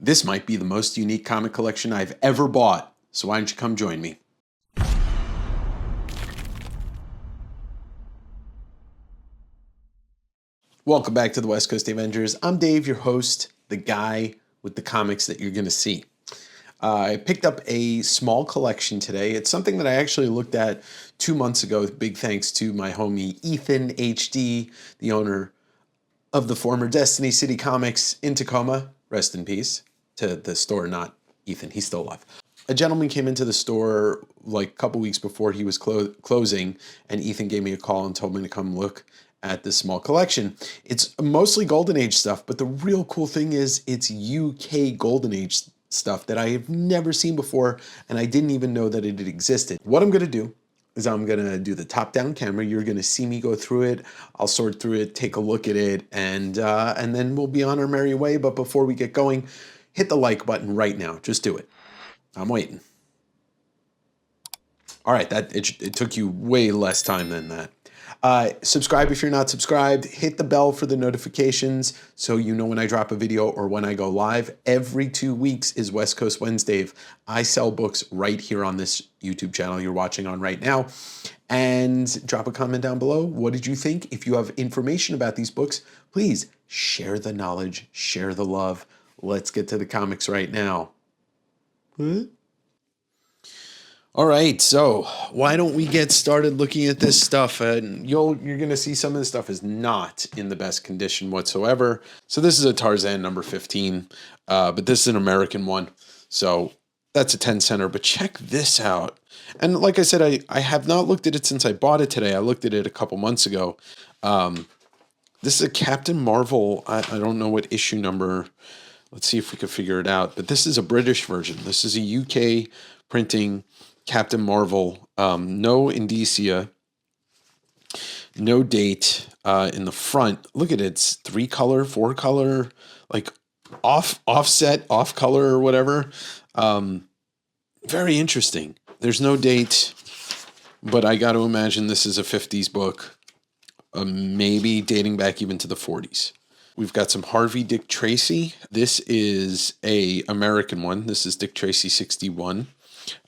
This might be the most unique comic collection I've ever bought, so why don't you come join me? Welcome back to the West Coast Davengers. I'm Dave, your host, the guy with the comics that you're going to see. I picked up a small collection today. It's something that I actually looked at 2 months ago. Big thanks to my homie Ethan HD, the owner of the former Destiny City Comics in Tacoma. Rest in peace to the store, not Ethan. He's still alive. A gentleman came into the store like a couple weeks before he was closing, and Ethan gave me a call and told me to come look at this small collection. It's mostly Golden Age stuff, but the real cool thing is it's UK Golden Age stuff that I have never seen before, and I didn't even know that it existed. What I'm gonna do is I'm gonna do the top-down camera. You're gonna see me go through it. I'll sort through it, take a look at it, and then we'll be on our merry way. But before we get going, hit the like button right now. Just do it. I'm waiting. All right, it took you way less time than that. Subscribe if you're not subscribed. Hit the bell for the notifications so you know when I drop a video or when I go live. Every 2 weeks is West Coast Wednesday. I sell books right here on this YouTube channel you're watching on right now. And drop a comment down below. What did you think? If you have information about these books, please share the knowledge, share the love. Let's get to the comics right now. What? All right, so why don't we get started looking at this stuff? And you're going to see some of this stuff is not in the best condition whatsoever. So this is a Tarzan number 15, but this is an American one. So that's a 10 center, but check this out. And like I said, I have not looked at it since I bought it today. I looked at it a couple months ago. This is a Captain Marvel. I don't know what issue number. Let's see if we can figure it out. But this is a British version. This is a UK printing Captain Marvel, no indicia, no date in the front. Look at it, it's 3 color, 4 color, like offset, off color or whatever. Very interesting. There's no date, but I got to imagine this is a 50s book, maybe dating back even to the 40s. We've got some Harvey Dick Tracy. This is a American one. This is Dick Tracy 61.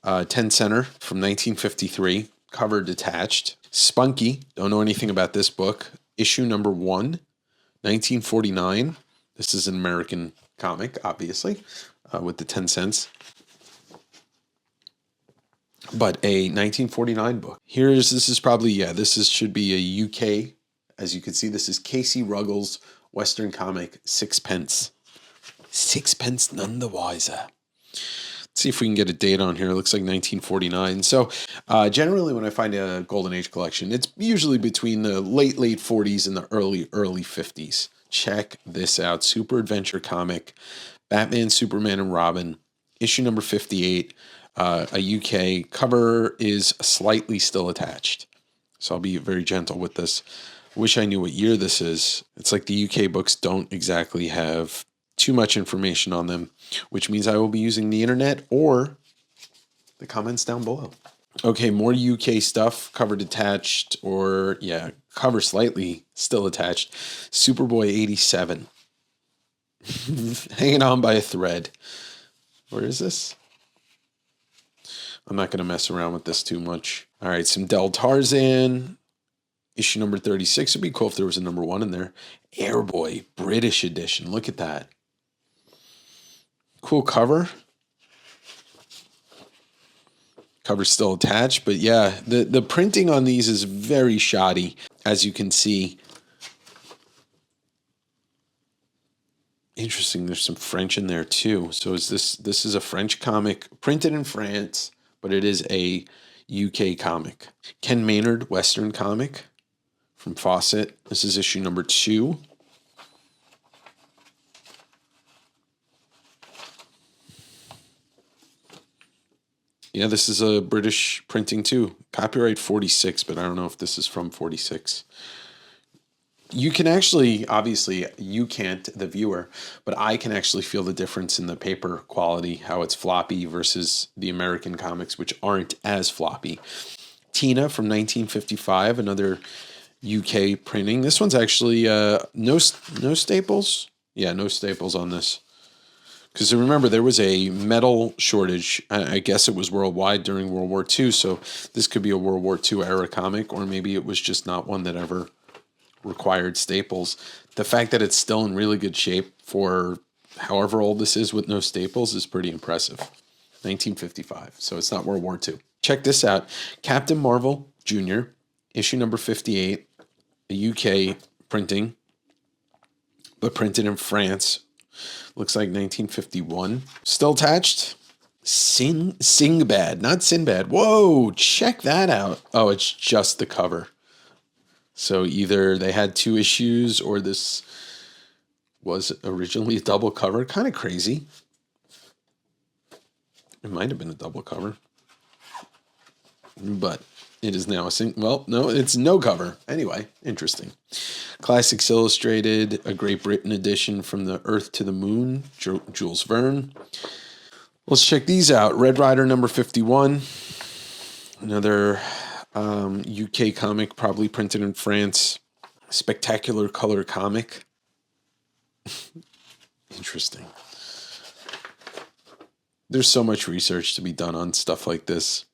10 center from 1953, cover detached. Spunky, don't know anything about this book. Issue number 1, 1949. This is an American comic, obviously, with the 10 cents. But a 1949 book. This should be a UK. As you can see, this is Casey Ruggles' Western comic, 6p. 6p, none the wiser. See if we can get a date on here. It looks like 1949. So generally when I find a Golden Age collection, it's usually between the late 40s and the early 50s. Check this out. Super Adventure comic, Batman, Superman, and Robin, issue number 58, a UK. Cover is slightly still attached. So I'll be very gentle with this. Wish I knew what year this is. It's like the UK books don't exactly have too much information on them, which means I will be using the internet or the comments down below. Okay, more UK stuff, cover detached, or yeah, cover slightly still attached. Superboy 87. Hanging on by a thread. Where is this? I'm not going to mess around with this too much. All right, some Del Tarzan. Issue number 36. It'd be cool if there was a number 1 in there. Airboy, British edition. Look at that. Cool cover. Cover's still attached, but yeah, the printing on these is very shoddy, as you can see. Interesting, there's some French in there too. So this is a French comic printed in France, but it is a UK comic. Ken Maynard, Western comic from Fawcett. This is issue number 2. Yeah, this is a British printing too. Copyright 46, but I don't know if this is from 46. You can actually, obviously, you can't, the viewer, but I can actually feel the difference in the paper quality, how it's floppy versus the American comics, which aren't as floppy. Tina from 1955, another UK printing. This one's actually no staples. Yeah, no staples on this. Because remember, there was a metal shortage. I guess it was worldwide during World War II. So this could be a World War II era comic, or maybe it was just not one that ever required staples. The fact that it's still in really good shape for however old this is with no staples is pretty impressive. 1955. So it's not World War II. Check this out. Captain Marvel Jr., issue number 58, a UK printing, but printed in France. Looks like 1951. Still attached. Singbad, not Sinbad. Whoa, check that out. Oh, it's just the cover. So either they had 2 issues or this was originally a double cover. Kind of crazy. It might have been a double cover. But it is now a well, no, it's no cover. Anyway, interesting. Classics Illustrated, a Great Britain edition from the Earth to the Moon, Jules Verne. Let's check these out. Red Rider number 51. Another UK comic, probably printed in France. Spectacular color comic. Interesting. There's so much research to be done on stuff like this.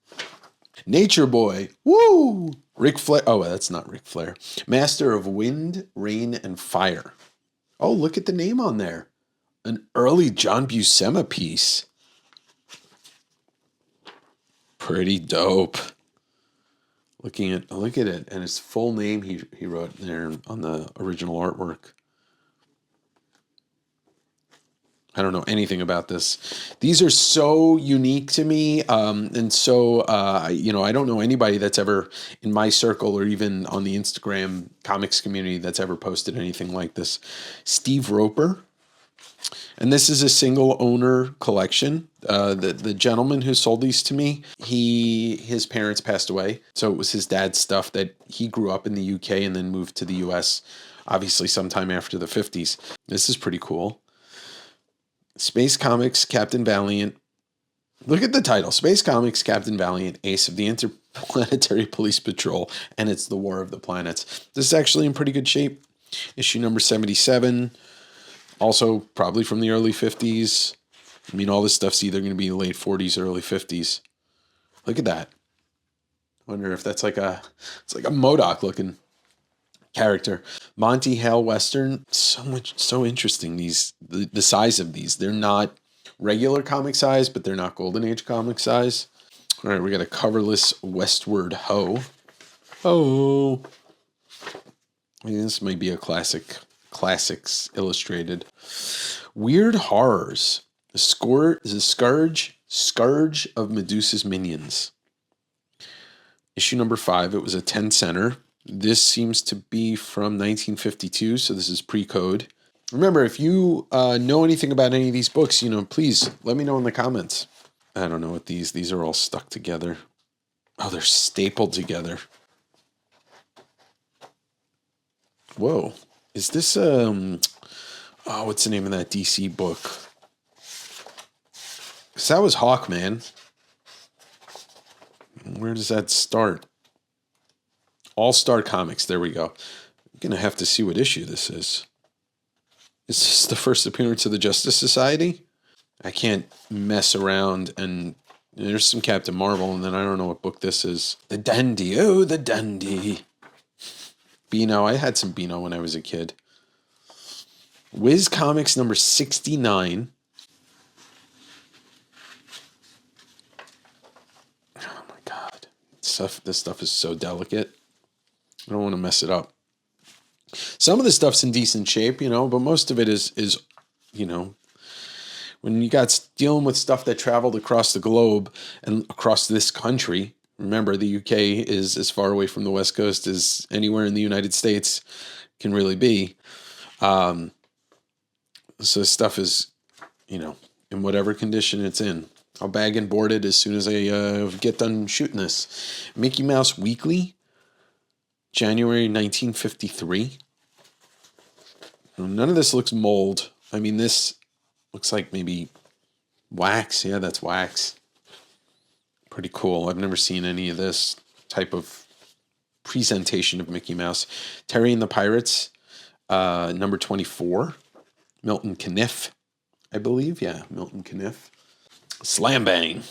Nature Boy. Woo! Ric Flair. Oh, that's not Ric Flair. Master of Wind, Rain, and Fire. Oh, look at the name on there. An early John Buscema piece. Pretty dope. Look at it, and his full name he wrote there on the original artwork. I don't know anything about this. These are so unique to me, and so I don't know anybody that's ever in my circle or even on the Instagram comics community that's ever posted anything like this. Steve Roper, and this is a single owner collection. The gentleman who sold these to me, his parents passed away, so it was his dad's stuff that he grew up in the UK and then moved to the US, obviously sometime after the 50s. This is pretty cool. Space Comics Captain Valiant. Look at the title. Space Comics Captain Valiant, Ace of the Interplanetary Police Patrol, and it's the War of the Planets. This is actually in pretty good shape. Issue number 77. Also probably from the early 50s. I mean, all this stuff's either going to be late 40s or early 50s. Look at that. I wonder if that's like a MODOK looking character. Monty Hale Western, so interesting. The size of these, they're not regular comic size, but they're not Golden Age comic size. All right, we got a coverless Westward Ho. Oh, this might be a Classics Illustrated. Weird Horrors. The Scourge of Medusa's Minions. Issue number 5. It was a 10 center. This seems to be from 1952, so this is pre-code. Remember, if you know anything about any of these books, please let me know in the comments. I don't know what these are all stuck together. Oh, they're stapled together. Whoa. Is this, what's the name of that DC book? Because that was Hawkman. Where does that start? All-Star Comics. There we go. I'm going to have to see what issue this is. Is this the first appearance of the Justice Society? I can't mess around, and there's some Captain Marvel, and then I don't know what book this is. The Dandy. Oh, the Dandy. Beano. I had some Beano when I was a kid. Wiz Comics number 69. Oh my God. This stuff is so delicate. I don't want to mess it up. Some of the stuff's in decent shape, but most of it is, when you got dealing with stuff that traveled across the globe and across this country. Remember, the UK is as far away from the West Coast as anywhere in the United States can really be. So stuff is, in whatever condition it's in. I'll bag and board it as soon as I get done shooting this. Mickey Mouse Weekly. January 1953. None of this looks mold. I mean, this looks like maybe wax. Yeah, that's wax. Pretty cool. I've never seen any of this type of presentation of Mickey Mouse. Terry and the Pirates, number 24. Milton Caniff. I believe. Yeah, Milton Caniff. Slam Bang.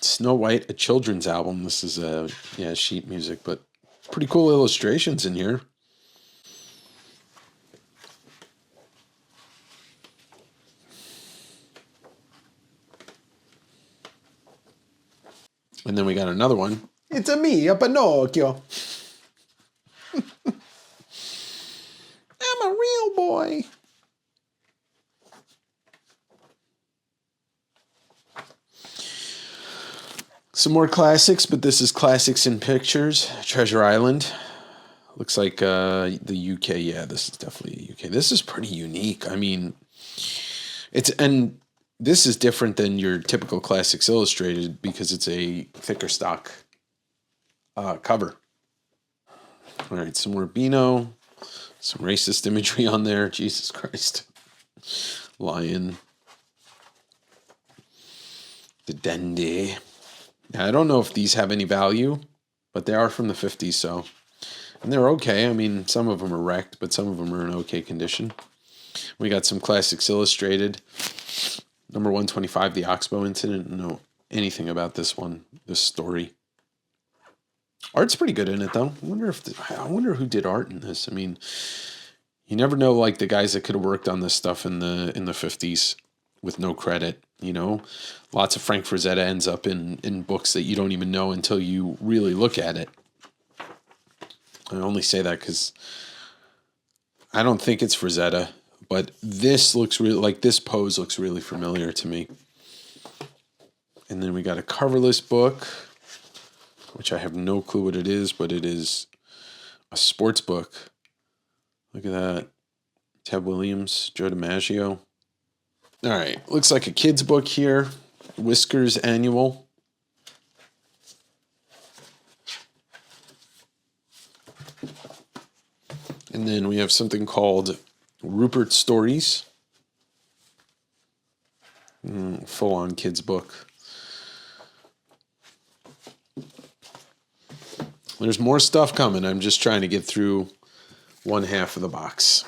Snow White, a children's album. This is sheet music, but pretty cool illustrations in here. And then we got another one. It's a me, a Pinocchio. I'm a real boy. Some more classics, but this is Classics in Pictures. Treasure Island. Looks like the UK. Yeah, this is definitely UK. This is pretty unique. I mean, this is different than your typical Classics Illustrated because it's a thicker stock cover. All right, some more Beano. Some racist imagery on there. Jesus Christ. Lion. The Dende. Yeah, I don't know if these have any value, but they are from the 50s, so. And they're okay. I mean, some of them are wrecked, but some of them are in okay condition. We got some Classics Illustrated. Number 125, the Oxbow Incident. I don't know anything about this one, this story. Art's pretty good in it, though. I wonder who did art in this. I mean, you never know, like, the guys that could have worked on this stuff in the 50s with no credit, you know? Lots of Frank Frazetta ends up in books that you don't even know until you really look at it. I only say that because I don't think it's Frazetta, but this looks really, like, this pose looks really familiar to me. And then we got a coverless book, which I have no clue what it is, but it is a sports book. Look at that. Ted Williams, Joe DiMaggio. All right, looks like a kid's book here. Whiskers Annual. And then we have something called Rupert Stories. Full-on kids book. There's more stuff coming. I'm just trying to get through one half of the box.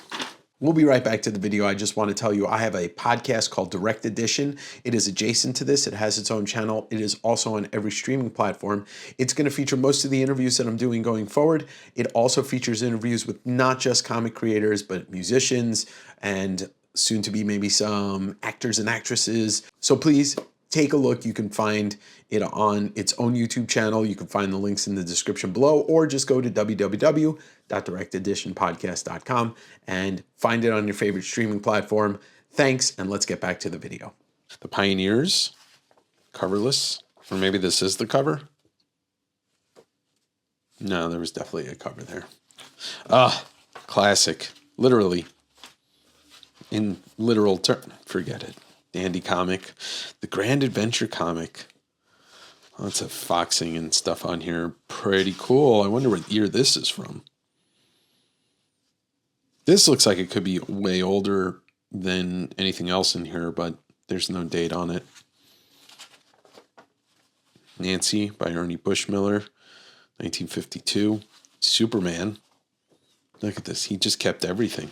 We'll be right back to the video. I just want to tell you I have a podcast called Direct Edition. It is adjacent to this. It has its own channel. It is also on every streaming platform. It's going to feature most of the interviews that I'm doing going forward. It also features interviews with not just comic creators, but musicians and soon to be maybe some actors and actresses. So please take a look. You can find it on its own YouTube channel. You can find the links in the description below, or just go to www.directeditionpodcast.com and find it on your favorite streaming platform. Thanks, and let's get back to the video. The Pioneers, coverless, or maybe this is the cover. No, there was definitely a cover there. Classic, literally, in literal term. Forget it. Dandy comic, the Grand Adventure comic. Lots of foxing and stuff on here. Pretty cool. I wonder what year this is from. This looks like it could be way older than anything else in here, but there's no date on it. Nancy by Ernie Bushmiller, 1952. Superman. Look at this. He just kept everything.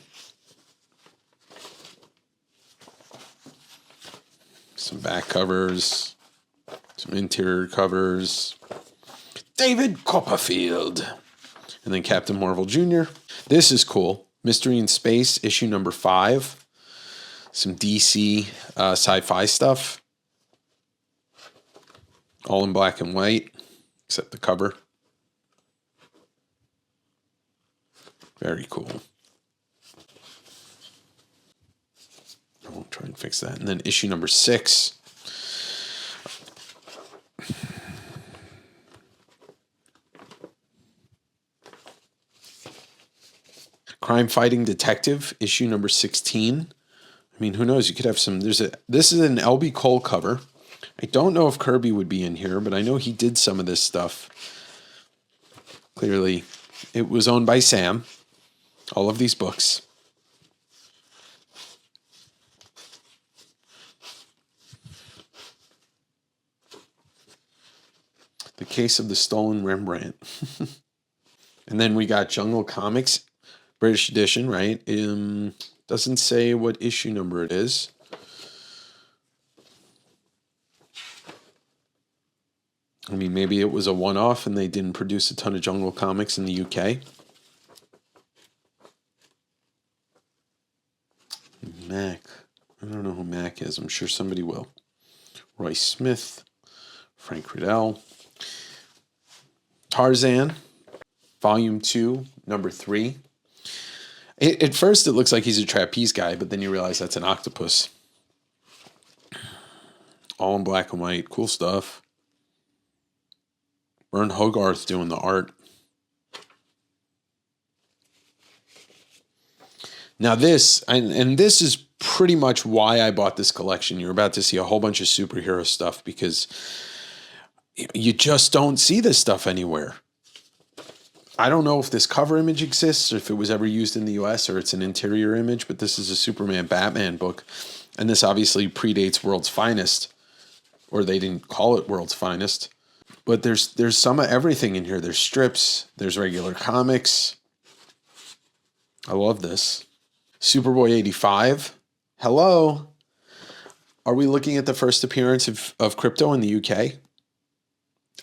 Some back covers, some interior covers. David Copperfield. And then Captain Marvel Jr. This is cool. Mystery in Space, issue number 5. Some DC sci-fi stuff. All in black and white, except the cover. Very cool. I'll try and fix that. And then issue number 6. Crime Fighting Detective, issue number 16. I mean, who knows? You could have some. This is an L.B. Cole cover. I don't know if Kirby would be in here, but I know he did some of this stuff. Clearly, it was owned by Sam. All of these books. The Case of the Stolen Rembrandt. And then we got Jungle Comics, British edition, right? Doesn't say what issue number it is. I mean, maybe it was a one-off and they didn't produce a ton of Jungle Comics in the UK. Mac. I don't know who Mac is. I'm sure somebody will. Roy Smith, Frank Riddell. Tarzan, Volume 2, Number 3. At first, it looks like he's a trapeze guy, but then you realize that's an octopus. All in black and white. Cool stuff. Vern Hogarth doing the art. Now this, and this is pretty much why I bought this collection. You're about to see a whole bunch of superhero stuff because you just don't see this stuff anywhere. I don't know if this cover image exists or if it was ever used in the US or it's an interior image, but this is a Superman Batman book. And this obviously predates World's Finest, or they didn't call it World's Finest. But there's some of everything in here. There's strips, there's regular comics. I love this. Superboy 85. Hello. Are we looking at the first appearance of Crypto in the UK?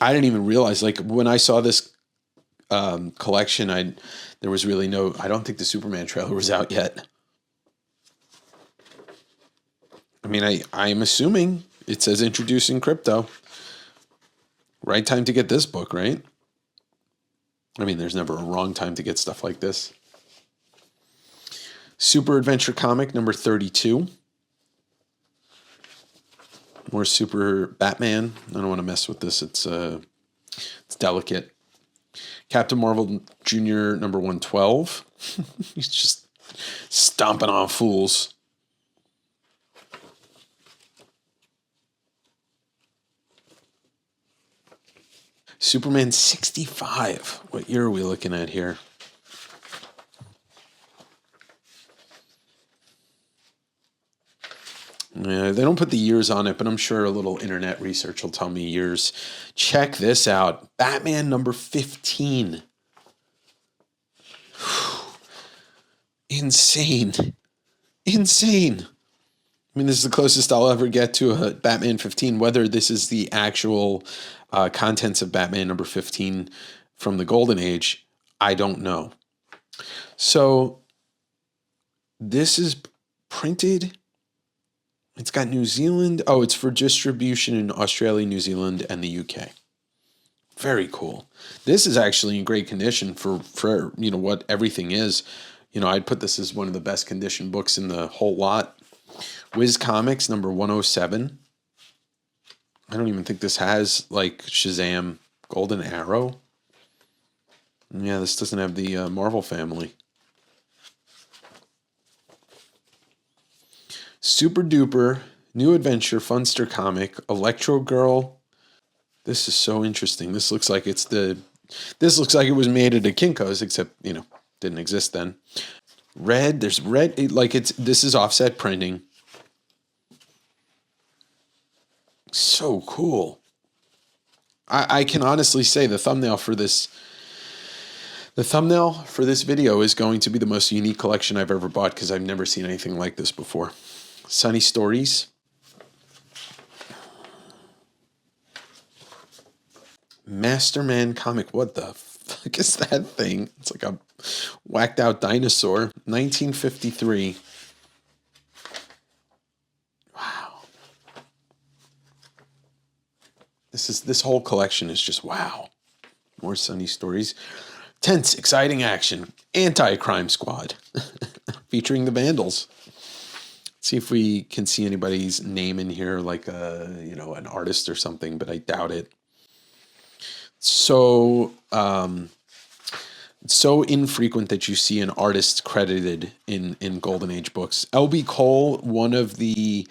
I didn't even realize, like, when I saw this collection, there was really no, I don't think the Superman trailer was out yet. I mean, I'm assuming it says introducing Crypto. Right time to get this book, right? I mean, there's never a wrong time to get stuff like this. Super Adventure Comic number 32. More Super Batman. I don't want to mess with this. It's delicate. Captain Marvel Jr. number 112. He's just stomping on fools. Superman 65. What year are we looking at here? Yeah, they don't put the years on it, but I'm sure a little internet research will tell me years. Check this out. Batman number 15. Insane. Insane. I mean, this is the closest I'll ever get to a Batman 15. Whether this is the actual contents of Batman number 15 from the Golden Age, I don't know. So this is printed. It's got New Zealand. Oh, it's for distribution in Australia, New Zealand, and the UK. Very cool. This is actually in great condition for you know what everything is. You know, I'd put this as one of the best conditioned books in the whole lot. Wiz Comics number 107. I don't even think this has like Shazam, Golden Arrow. Yeah, this doesn't have the Marvel family. Super Duper, New Adventure, Funster Comic, Electro Girl. This is so interesting. This looks like it was made at a Kinko's, except, you know, didn't exist then. Red, there's red, this is offset printing. So cool. I can honestly say the thumbnail for this video is going to be the most unique collection I've ever bought because I've never seen anything like this before. Sunny Stories. Masterman comic. What the fuck is that thing? It's like a whacked out dinosaur. 1953. Wow. This whole collection is just wow. More Sunny Stories. Tense, exciting action. Anti-Crime Squad. Featuring the Vandals. See if we can see anybody's name in here, like an artist or something, but I doubt it. So infrequent that you see an artist credited in Golden Age books. L.B. Cole, one of the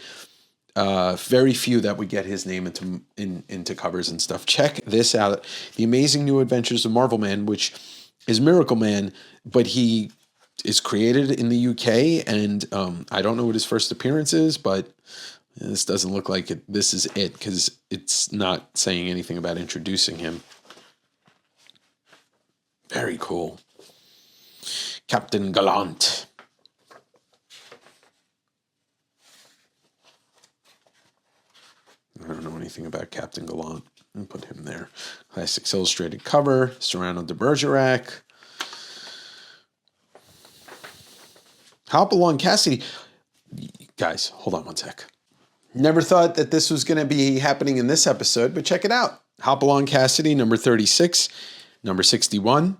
very few that would get his name into covers and stuff. Check this out: The Amazing New Adventures of Marvel Man, which is Miracle Man, but he is created in the UK, and I don't know what his first appearance is, but This doesn't look like it. This is it because it's not saying anything about introducing him. Very cool. Captain Gallant. I don't know anything about Captain Gallant. I'll put him there. Classics Illustrated cover. Cyrano de Bergerac. Hopalong Cassidy. Guys, hold on one sec. Never thought that this was going to be happening in this episode, but check it out. Hopalong Cassidy, number 36, number 61.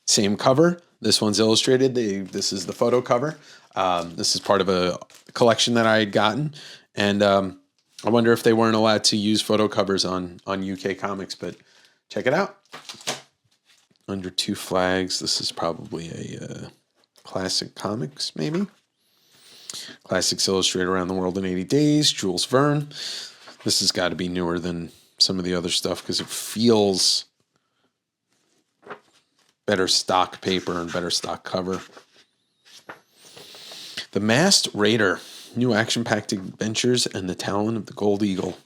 Same cover. This one's illustrated. This is the photo cover. This is part of a collection that I had gotten. And I wonder if they weren't allowed to use photo covers on UK comics, but check it out. Under Two Flags. This is probably a Classic Comics, maybe. Classics Illustrated Around the World in 80 Days. Jules Verne. This has got to be newer than some of the other stuff because it feels better stock paper and better stock cover. The Masked Raider. New action-packed adventures and the talent of the Gold Eagle.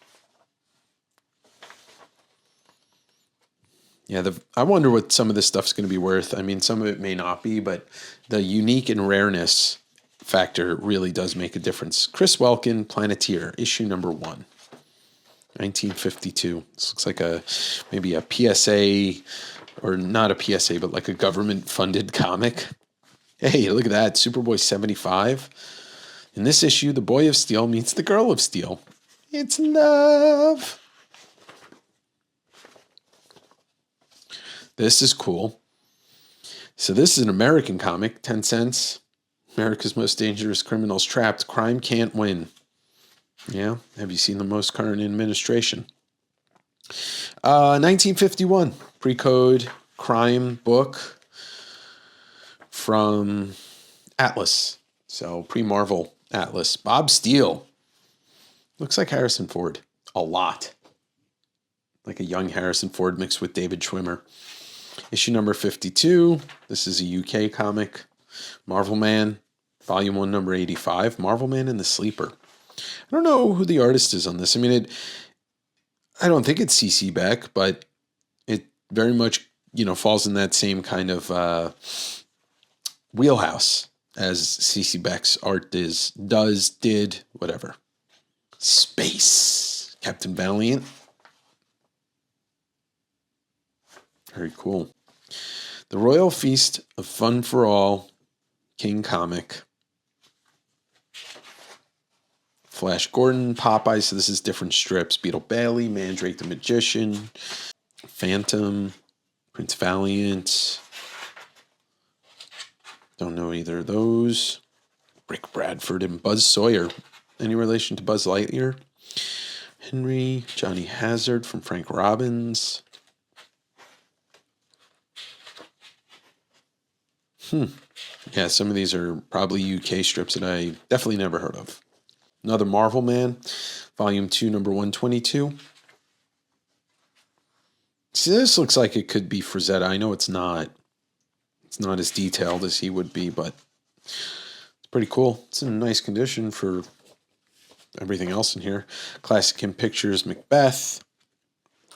Yeah, I wonder what some of this stuff's going to be worth. I mean, some of it may not be, but the unique and rareness factor really does make a difference. Chris Welkin, Planeteer, issue number 1, 1952. This looks like maybe a PSA, or not a PSA, but like a government-funded comic. Hey, look at that, Superboy 75. In this issue, the boy of steel meets the girl of steel. It's love. This is cool. So this is an American comic, 10 cents. America's Most Dangerous Criminals Trapped. Crime Can't Win. Yeah, have you seen the most current administration? 1951, pre-code crime book from Atlas. So pre-Marvel Atlas. Bob Steele. Looks like Harrison Ford. A lot. Like a young Harrison Ford mixed with David Schwimmer. Issue number 52. This is a UK comic. Marvel Man. Volume 1, number 85. Marvel Man and the Sleeper. I don't know who the artist is on this. I mean, I don't think it's C.C. Beck, but it very much, falls in that same kind of wheelhouse as C.C. Beck's art did, whatever. Space. Captain Valiant. Very cool. The Royal Feast of Fun for All. King Comic. Flash Gordon, Popeye, so this is different strips. Beetle Bailey, Mandrake the Magician, Phantom, Prince Valiant. Don't know either of those. Rick Bradford and Buzz Sawyer. Any relation to Buzz Lightyear? Henry, Johnny Hazard from Frank Robbins. Yeah, some of these are probably UK strips that I definitely never heard of. Another Marvel Man, Volume 2, number 122. See, this looks like it could be Frazetta. I know it's not. It's not as detailed as he would be, but it's pretty cool. It's in nice condition for everything else in here. Classic Kim Pictures, Macbeth.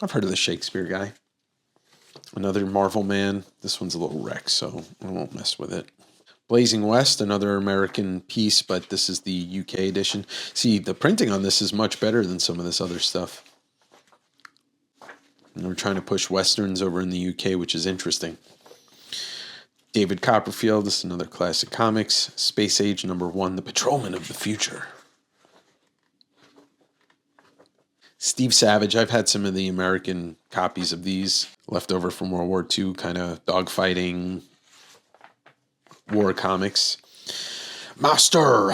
I've heard of the Shakespeare guy. Another Marvel Man. This one's a little wrecked, so I won't mess with it. Blazing West, another American piece, but this is the UK edition. See, the printing on this is much better than some of this other stuff. And we're trying to push Westerns over in the UK, which is interesting. David Copperfield, this is another classic comics. Space Age number 1, The Patrolman of the Future. Steve Savage, I've had some of the American copies of these left over from World War II, kind of dogfighting war comics. Master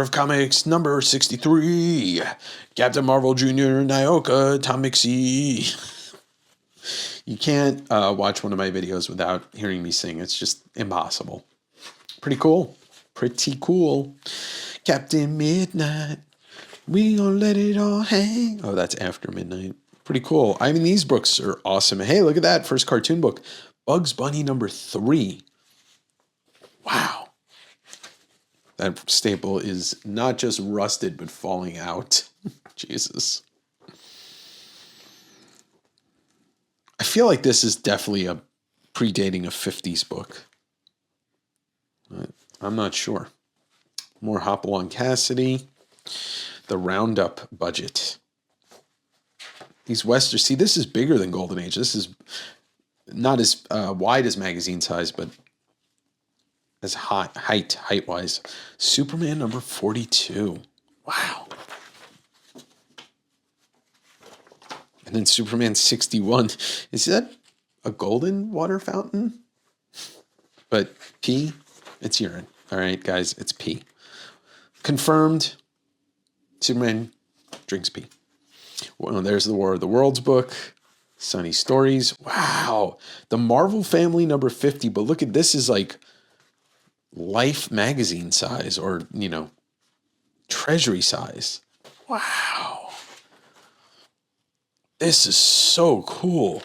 of Comics number 63. Captain Marvel Jr., Nyoka, Tom Mixie. You can't watch one of my videos without hearing me sing. It's just impossible. Pretty cool. Pretty cool. Captain Midnight. We gonna let it all hang. Oh, that's After Midnight. Pretty cool. I mean, these books are awesome. Hey, look at that. First cartoon book. Bugs Bunny number 3. Wow. That staple is not just rusted, but falling out. Jesus. I feel like this is definitely a predating a 50s book. I'm not sure. More Hopalong Cassidy. The Roundup budget. These Westerns, see, this is bigger than Golden Age. This is not as wide as magazine size, but as height-wise. Superman number 42. Wow. And then Superman 61. Is that a golden water fountain? But pee? It's urine. All right, guys, it's pee. Confirmed. Superman drinks pee. Well, there's the War of the Worlds book. Sunny Stories. Wow. The Marvel Family number 50. But look at this, is like Life magazine size, or, you know, Treasury size. Wow. This is so cool.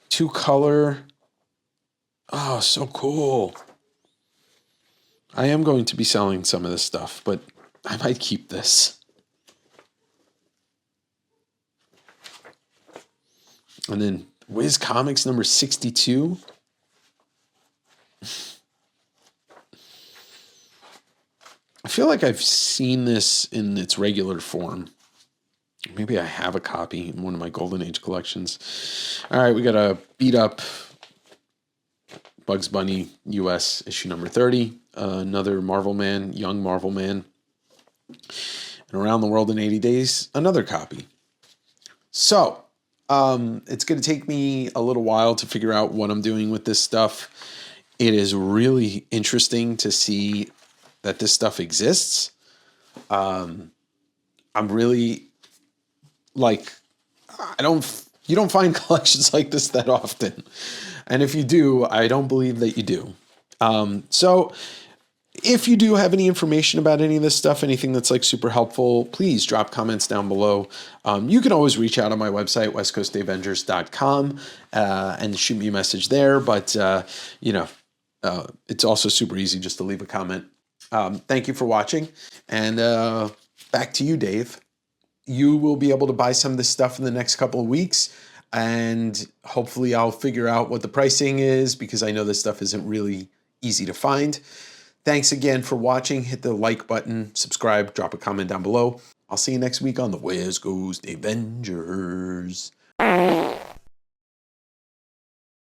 2-color. Oh, so cool. I am going to be selling some of this stuff, but I might keep this. And then Wiz Comics number 62. I feel like I've seen this in its regular form. Maybe I have a copy in one of my Golden Age collections. All right, we got a beat up Bugs Bunny US issue number 30. Another Marvel Man, Young Marvel Man. And Around the World in 80 Days, another copy. So, it's going to take me a little while to figure out what I'm doing with this stuff. It is really interesting to see that this stuff exists. I'm really, like, you don't find collections like this that often. And if you do, I don't believe that you do. So if you do have any information about any of this stuff, anything that's like super helpful, please drop comments down below. You can always reach out on my website, westcoastdavengers.com, and shoot me a message there. But, it's also super easy just to leave a comment. Thank you for watching. And back to you, Dave. You will be able to buy some of this stuff in the next couple of weeks. And hopefully I'll figure out what the pricing is, because I know this stuff isn't really easy to find. Thanks again for watching. Hit the like button, subscribe, drop a comment down below. I'll see you next week on the West Coast Davengers.